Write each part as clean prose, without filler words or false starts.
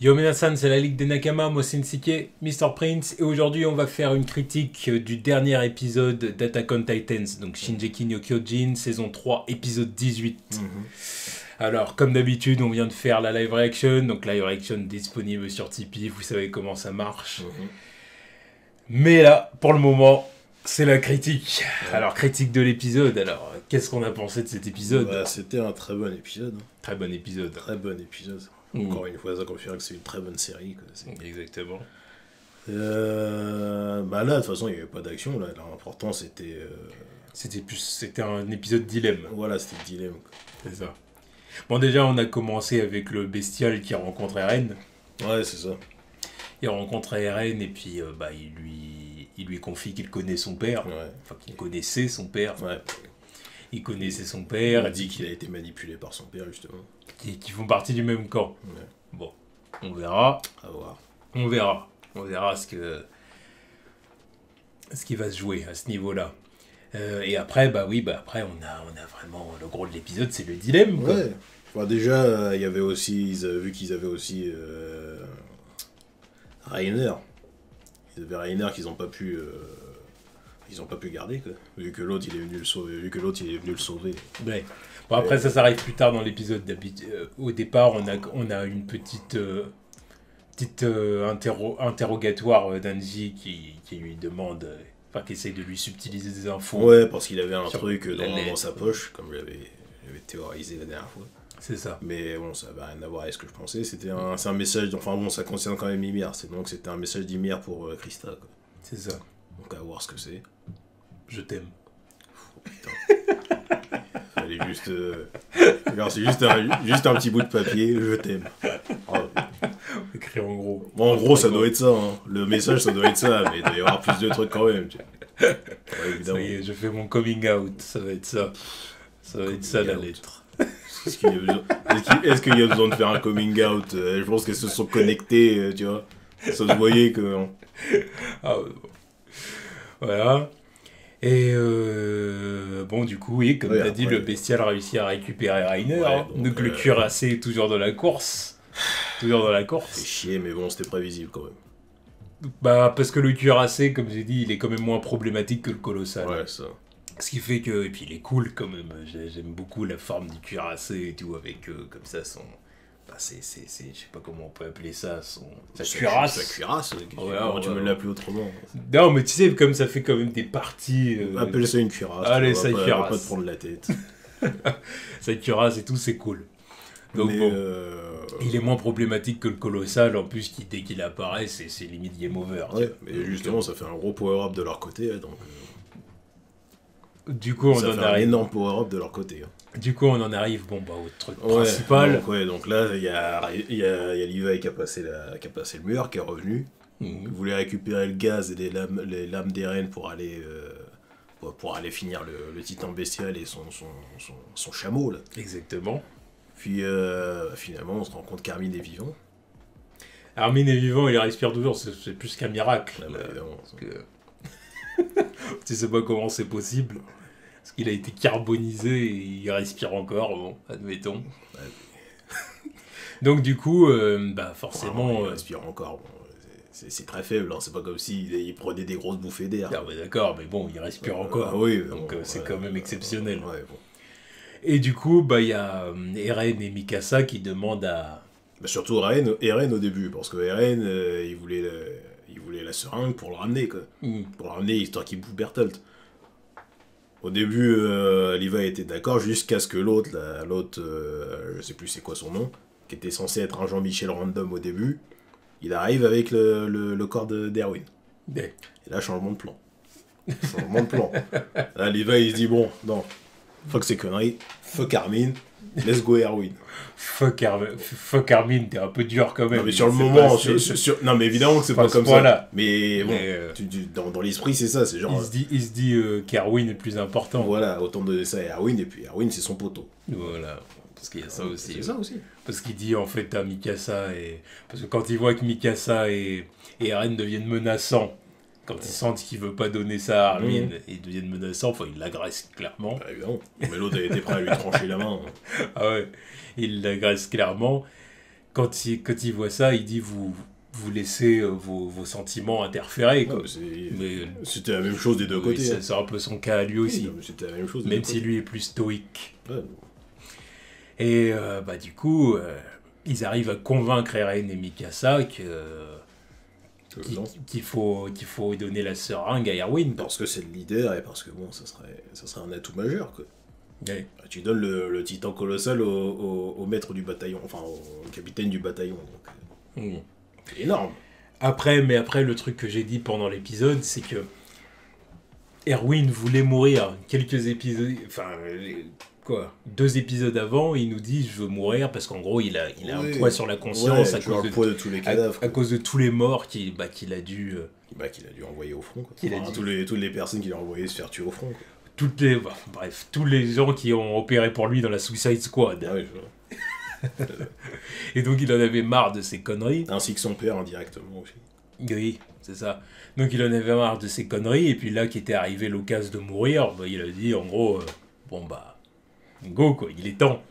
Yo Minasan, c'est la Ligue des Nakama, moi c'est Nsike, Mr. Prince, et aujourd'hui on va faire une critique du dernier épisode d'Attack on Titans, donc Shingeki no Kyojin, saison 3, épisode 18. Mhm. Alors, comme d'habitude, on vient de faire la live reaction, donc live reaction disponible sur Tipeee, vous savez comment ça marche. Mhm. Mais là, pour le moment, c'est la critique. Ouais. Alors, critique de l'épisode, alors, qu'est-ce qu'on a pensé de cet épisode? Bah, c'était un très bon épisode. Très bon épisode. Très bon épisode. Encore une fois, ça confirme que c'est une très bonne série. Exactement. Bah là, de toute façon, il n'y avait pas d'action. Là, l'important, c'était... C'était un épisode dilemme. Voilà, c'était le dilemme. C'est ça. Bon, déjà, on a commencé avec le bestial qui rencontre Eren. Ouais, c'est ça. Il rencontre Eren et puis il lui confie qu'il connaît son père. Ouais. Enfin, qu'il connaissait son père. Ouais. Il connaissait son Il père. a dit qu'il a été manipulé par son père, justement. Qui font partie du même camp. Ouais. Bon, on verra. À voir. On verra. On verra ce qui va se jouer à ce niveau-là. Et après, après, on a vraiment le gros de l'épisode, c'est le dilemme, quoi. Ouais. Enfin, déjà, il y avait aussi... vu qu'ils avaient aussi... Rainer. Ils avaient Rainer qu'ils n'ont pas pu... Ils ont pas pu garder, quoi. Vu que l'autre, il est venu le sauver. Ouais. Bon, après, ça s'arrive plus tard dans l'épisode. Au départ, on a une petite interrogatoire d'Anji qui lui demande, enfin, qui essaye de lui subtiliser des infos. Ouais, parce qu'il avait un Sur truc la dans lettre. sa poche, comme j'avais théorisé la dernière fois. C'est ça. Mais bon, ça n'a rien à voir avec ce que je pensais. C'est un message, enfin bon, ça concerne quand même Ymir. Donc c'était un message d'Ymir pour Krista, quoi. C'est ça. Donc à voir ce que c'est. Je t'aime. Fallait juste... Alors, c'est juste un petit bout de papier, je t'aime. Oh. Écrit en gros. Bon, en gros, ça doit être ça, hein. Le message, ça doit être ça, mais il doit y avoir plus de trucs quand même. Tu vois. Ouais, Ça évidemment. y est, je fais mon coming out. Ça va être ça. Ça va être ça la out. lettre. Est-ce qu'il y a besoin de faire un coming out? Je pense qu'elles se sont connectées, tu vois. Ça se voyait que... Ah, bon. Voilà. Et bon, du coup, oui, comme Ouais, t'as dit, après, le bestial réussit à récupérer Rainer. Ouais, Hein. donc, Donc le cuirassé est toujours dans la course. Toujours dans la c'est course. chier, mais bon, c'était prévisible quand même. Bah, parce que le cuirassé, comme j'ai dit, il est quand même moins problématique que le colossal. Ouais, ça. Ce qui fait que. Et puis il est cool quand même. J'aime beaucoup la forme du cuirassé et tout, avec comme ça son. Bah, je sais pas comment on peut appeler ça, sa cuirasse. Sa cuirasse, Ouais, tu me l'appelles autrement. Non, mais tu sais, comme ça fait quand même des parties. Appelle ça une cuirasse. Allez, tu vois, ça, une va cuirasse. pas te prendre la tête. Sa cuirasse et tout, c'est cool. Donc Mais, bon. Il est moins problématique que le colossal, en plus, dès qu'il apparaît, c'est limite game over. tu ouais, vois. mais justement, ça fait un gros power-up de leur côté, donc... Du coup, on ça en fait un arrive. énorme power-up de leur côté. Hein. Du coup, on en arrive bon, bah, au truc Ouais, principal. donc là, il y a Levi qui a passé le mur, qui est revenu. Mhm. Il voulait récupérer le gaz et les lames d'Eren pour aller finir le titan bestial et son chameau, là. Exactement. Puis finalement, on se rend compte qu'Armin est vivant. Armin est vivant, il respire toujours, c'est plus qu'un miracle. Ah bah, là, évidemment. parce que... tu sais pas comment c'est possible. Parce qu'il a été carbonisé et il respire encore, bon, admettons. Donc du coup, forcément... Il respire encore. Bon, c'est très faible, hein. C'est pas comme s'il prenait des grosses bouffées d'air. Ah ouais, d'accord, mais bon, il respire encore. Oui, Donc bon, c'est quand même exceptionnel. Ouais, bon. Et du coup, il y a Eren et Mikasa qui demandent à... Bah, surtout Eren au début, parce que Eren, il voulait la seringue pour le ramener, quoi. Pour le ramener, histoire qu'il bouffe Bertolt. Au début, Levi était d'accord, jusqu'à ce que l'autre, je sais plus c'est quoi son nom, qui était censé être un Jean-Michel random au début, il arrive avec le corps d'Erwin. Ouais. Et là, changement de plan. Changement de plan. Là, Levi, il se dit, bon, non, fuck ces conneries, fuck Armin, let's go Erwin. Fuck Armin, t'es un peu dur quand même. Non, mais sur le C'est moment, pas- c'est- non, mais évidemment que c'est pas pas ce comme point-là. ça. Mais bon, Mais, dans l'esprit, c'est ça, c'est genre... il se dit qu'Erwin est le plus important. Voilà, autant donner ça à Erwin, et puis Erwin, c'est son poteau. Voilà. Parce qu'il y a ça aussi. C'est ça aussi. Parce qu'il dit en fait à Mikasa et... Parce que quand il voit que Mikasa et Eren deviennent menaçants, quand ils sentent qu'il veut pas donner ça à Armin, ils deviennent menaçants, enfin il l'agresse clairement. Bah, évidemment. Mais l'autre a été prêt à lui trancher la main. Ah ouais, il l'agresse clairement. quand il voit ça, il dit vous laissez vos sentiments interférer, quoi. Mais c'était la même chose des deux côtés. C'est un peu son cas à lui aussi. Non, c'était la même chose même si lui est plus stoïque. Ouais. Et du coup, ils arrivent à convaincre Eren et Mikasa qu'il faut donner la seringue à Erwin. Parce que c'est le leader et parce que bon, ça serait un atout majeur, quoi. Ouais. Tu donnes le titan colossal au maître du bataillon, enfin au capitaine du bataillon. Donc, c'est énorme. Après, le truc que j'ai dit pendant l'épisode, c'est que Erwin voulait mourir quelques épisodes, enfin 2 épisodes avant, il nous dit je veux mourir parce qu'en gros il a un poids sur la conscience à cause le poids de tous les cadavres, à cause de tous les morts qu'il a dû envoyer au front, quoi. Toutes les personnes qu'il a envoyées se faire tuer au front, quoi. Tous les gens qui ont opéré pour lui dans la Suicide Squad. Ah oui, je vois. Et donc il en avait marre de ces conneries. Ainsi que son père indirectement aussi. Oui, c'est ça. Donc il en avait marre de ces conneries, et puis là qu'était arrivé l'occasion de mourir, il a dit en gros, go quoi, il est temps.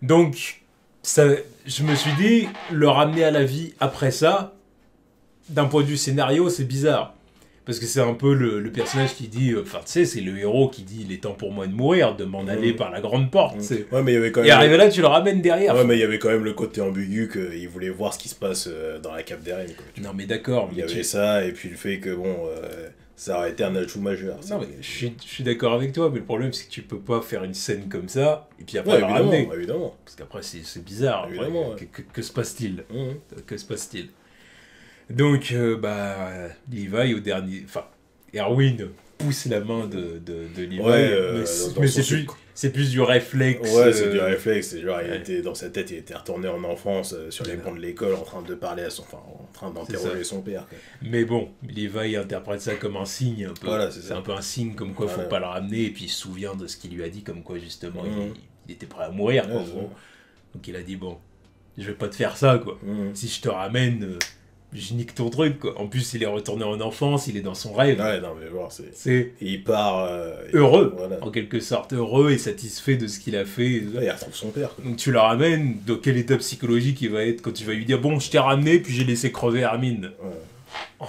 Donc je me suis dit, le ramener à la vie après ça, d'un point de vue scénario, c'est bizarre. Parce que c'est un peu le personnage qui dit, c'est le héros qui dit il est temps pour moi de mourir, de m'en aller par la grande porte. Ouais, mais il y avait quand même... Et arrivé là, tu le ramènes derrière. Ouais, mais il y avait quand même le côté ambigu qu'il voulait voir ce qui se passe dans la cape d'Eren. Non, mais d'accord. Il y avait ça, et puis le fait que, ça aurait été un ajout majeur. Non, mais je suis d'accord avec toi, mais le problème, c'est que tu peux pas faire une scène comme ça, et puis après le ramener. Évidemment. Parce qu'après, c'est bizarre. Évidemment, que se passe-t-il Que se passe-t-il Donc, Levi, au dernier... Enfin, Erwin pousse la main de Levi, mais c'est plus du réflexe. Ouais, c'est du réflexe. C'est genre, il était dans sa tête, il était retourné en enfance sur les bancs de l'école en train de parler à en train d'interroger son père, quoi. Mais bon, Levi interprète ça comme un signe un peu. Voilà, c'est un peu un signe comme quoi faut pas le ramener, et puis il se souvient de ce qu'il lui a dit, comme quoi justement il était prêt à mourir, quoi. Donc il a dit bon, je vais pas te faire ça, quoi. Si je te ramène, je nique ton truc, quoi. En plus, il est retourné en enfance, il est dans son rêve. Ouais, non, mais bon, il part... heureux, en quelque sorte. Heureux et satisfait de ce qu'il a fait. Ouais, il retrouve son père, quoi. Donc tu le ramènes, dans quel état psychologique il va être quand tu vas lui dire « Bon, je t'ai ramené, puis j'ai laissé crever Armin. Ouais. »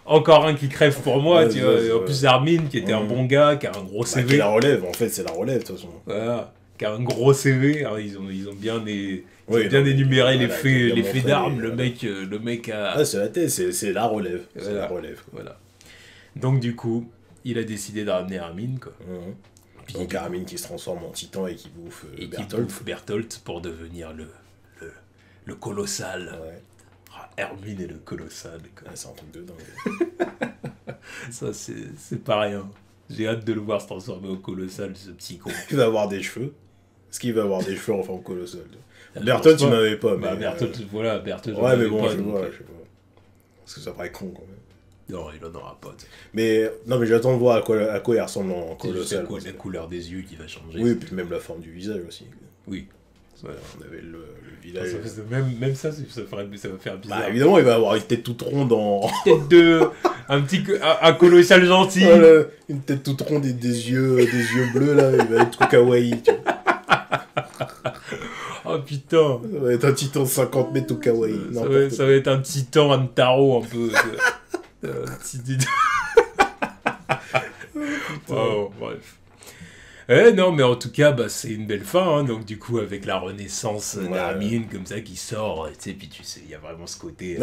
Encore un qui crève pour moi, tu vois. En plus, Armin, qui était un bon gars, qui a un gros CV. Qui la relève, en fait, c'est la relève, de toute façon. Voilà. Qui a un gros CV. Alors, ils ont bien énuméré les faits d'armes. Le mec a... Ah, c'est la tête, c'est la relève. C'est la relève. Voilà. Donc, du coup, il a décidé de ramener Armin, quoi. Puis, donc, Armin qui se transforme en titan et qui bouffe Bertolt pour devenir le colossal. Ouais. Erwin est le colossal, quoi. Ah, c'est un truc de dingue. Ça, c'est pas rien. J'ai hâte de le voir se transformer au colossal, ce petit con. Il va avoir des cheveux. Est-ce qu'il va avoir des cheveux en forme colossale? Bertolt, il n'en avait pas. Bertolt, Bertolt. Ouais, mais bon, je sais pas. Parce que ça paraît con, quand même. Non, il en aura pas. Mais j'attends de voir à quoi il ressemble en colossal. C'est la couleur des yeux qui va changer. Oui, et puis même la forme du visage aussi. Oui. Ouais, on avait le village. Même ça va faire bizarre. Bah, évidemment, il va avoir une tête toute ronde Tête de... un colossal gentil. Voilà, une tête toute ronde et des yeux bleus, là. Il va être tout kawaii, tu vois. Oh putain. Ça va être un titan de 50 mètres tout kawaii. Ça va être un titan Antaro, un peu. Oh, bref. Non, mais en tout cas, c'est une belle fin, hein. Donc du coup, avec la renaissance d'Armin, comme ça, qui sort, tu sais, puis tu sais, il y a vraiment ce côté et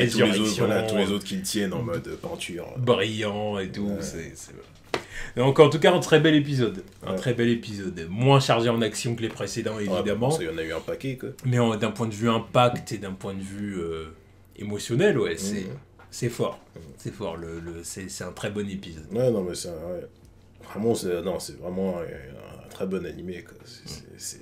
tous les autres qui le tiennent en mode peinture. Brillant et tout, Donc en tout cas, un très bel épisode. Très bel épisode. Moins chargé en action que les précédents, évidemment. Il y en a eu un paquet, quoi. Mais d'un point de vue impact et d'un point de vue émotionnel, c'est fort. C'est fort, c'est un très bon épisode. Ouais, non, mais c'est... Ouais. Vraiment, c'est vraiment un très bon animé, quoi. C'est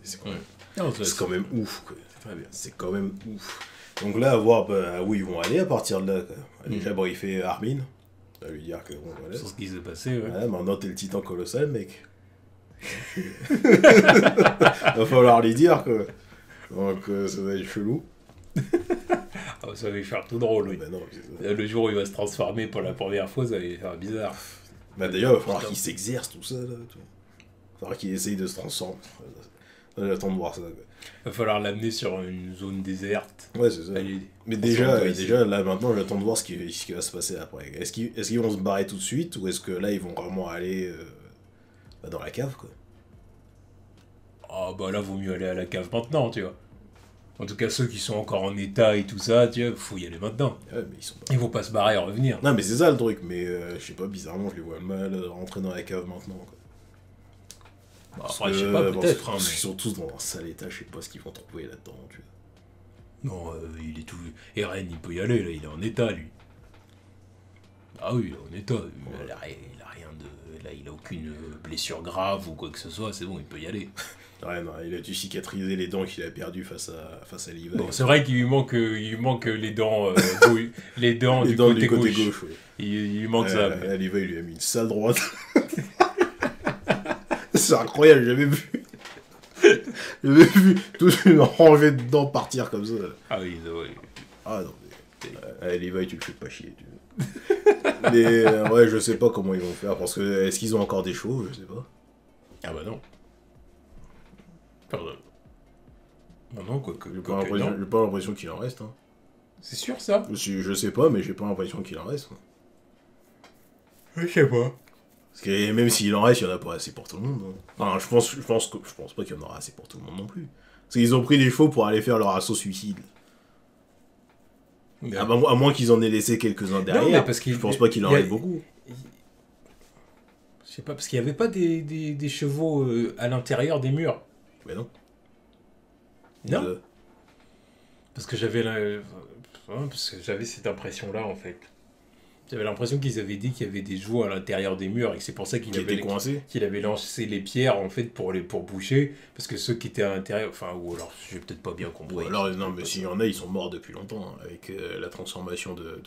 quand même ouf, quoi. C'est très bien. C'est quand même ouf. Donc là, à voir où ils vont aller à partir de là, quoi. Déjà briefer Armin. À lui dire que bon, voilà. Sur ce qui s'est passé, ouais. Maintenant, t'es le titan colossal, mec. Va falloir lui dire, quoi. Donc, ça va être chelou. Ça va lui faire tout drôle, oui. Bah non, le jour où il va se transformer pour la première fois, ça va lui faire bizarre. Bah d'ailleurs, il va falloir qu'il s'exerce tout ça, là. Il va falloir qu'il essaye de se transformer. J'attends de voir ça. Quoi. Va falloir l'amener sur une zone déserte. Ouais, c'est ça. Allez, Mais déjà, là, maintenant, j'attends de voir ce qui va se passer après. Est-ce qu'ils vont se barrer tout de suite, ou est-ce que là, ils vont vraiment aller dans la cave, quoi. Ah bah là, vaut mieux aller à la cave maintenant, tu vois. En tout cas, ceux qui sont encore en état et tout ça, tu vois, faut y aller maintenant. Ouais, mais ils sont pas... Ils vont pas se barrer et revenir. Non, mais c'est ça le truc, mais je sais pas, bizarrement, je les vois mal rentrer dans la cave maintenant, quoi. Bah, après, je sais pas, peut-être. Parce qu'ils sont tous dans un sale état, je sais pas ce qu'ils vont trouver là-dedans, tu vois. Non, il est tout... Eren, il peut y aller, là, il est en état, lui. Ah oui, il est en état. Il a rien de... Là, il a aucune blessure grave ou quoi que ce soit, c'est bon, il peut y aller. Ouais, non, il a dû cicatriser les dents qu'il a perdues face à Levi. Bon, c'est vrai qu'il lui manque les dents, les dents les du dents côté du côté gauche. gauche, ouais. Il lui manque ça. Mais... Levi, il lui a mis une sale droite. C'est incroyable, j'avais vu. J'avais vu toute une rangée de dents partir comme ça. Ah oui, ouais. Ah non, mais... Levi, tu le fais pas chier. Mais ouais, je sais pas comment ils vont faire, parce que est-ce qu'ils ont encore des chevaux? Je sais pas. Ah bah non. Pardon. Non, quoi que... J'ai pas l'impression qu'il en reste. Hein. C'est sûr, ça? Je sais pas, mais j'ai pas l'impression qu'il en reste. Hein. Je sais pas. Parce que même s'il en reste, il y en a pas assez pour tout le monde. Hein. Enfin, je pense pas qu'il y en aura assez pour tout le monde non plus. Parce qu'ils ont pris des chevaux pour aller faire leur assaut suicide. À moins qu'ils en aient laissé quelques-uns derrière. Non, parce je pense pas qu'il en reste beaucoup. Je sais pas, parce qu'il y avait pas des chevaux à l'intérieur des murs. Mais non. Non. Parce que j'avais cette impression-là, en fait. J'avais l'impression qu'ils avaient dit qu'il y avait des chevaux à l'intérieur des murs et que c'est pour ça qu'il avait lancé les pierres, en fait, pour boucher. Parce que ceux qui étaient à l'intérieur... Enfin, ou alors, j'ai peut-être pas bien compris. Ou alors, non, mais s'il y en a, ils sont morts depuis longtemps, hein, avec la transformation de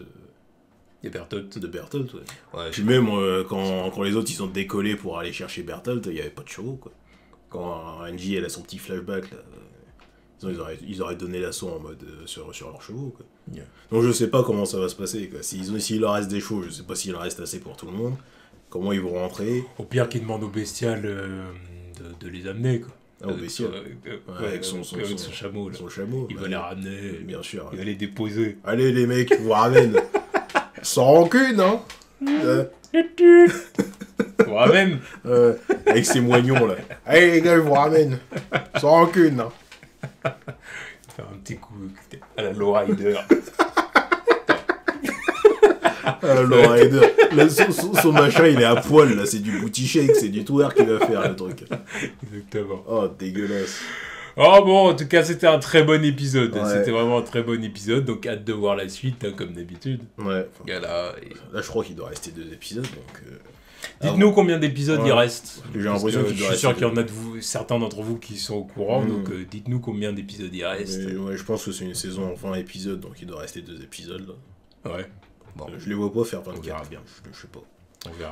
Bertolt. De Bertolt, ouais. Ouais, puis même, quand les autres, ils ont décollé pour aller chercher Bertolt, il y avait pas de chevaux, quoi. Quand Angie, elle a son petit flashback, là... Ils auraient donné l'assaut en mode sur leurs chevaux, quoi. Yeah. Donc je sais pas comment ça va se passer, quoi. S'il leur reste des chevaux, je sais pas s'il en reste assez pour tout le monde. Comment ils vont rentrer. Au pire qu'ils demandent aux bestiales de les amener, quoi. Ah, aux bestiales avec son chameau, là. Son chameau. Il va les ramener. Bien sûr. Il va les déposer. Allez les mecs, je vous ramène. Sans rancune, hein. Je vous ramène. Avec ses moignons, là. Allez les gars, je vous ramène. Sans rancune, hein. Faire un petit coup à la lowrider. À la lowrider. Son machin, il est à poil, là. C'est du booty shake, c'est du twerk qu'il va faire, le truc. Exactement. Oh, dégueulasse. Oh bon, en tout cas, c'était un très bon épisode. Ouais. C'était vraiment un très bon épisode, donc hâte de voir la suite, hein, comme d'habitude. Ouais. Là, je crois qu'il doit rester 2 épisodes, donc... Dites-nous combien d'épisodes il reste. J'ai l'impression qu'il doit rester. Je suis sûr qu'il y en a certains d'entre vous qui sont au courant, donc dites-nous combien d'épisodes il reste. Ouais, je pense que c'est une saison en 20 épisodes, donc il doit rester 2 épisodes, là. Ouais. Bon. Je les vois pas faire 24. On verra bien. Je sais pas.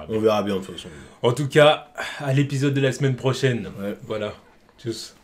On verra bien, de toute façon. En tout cas, à l'épisode de la semaine prochaine. Ouais. Voilà. Tchuss.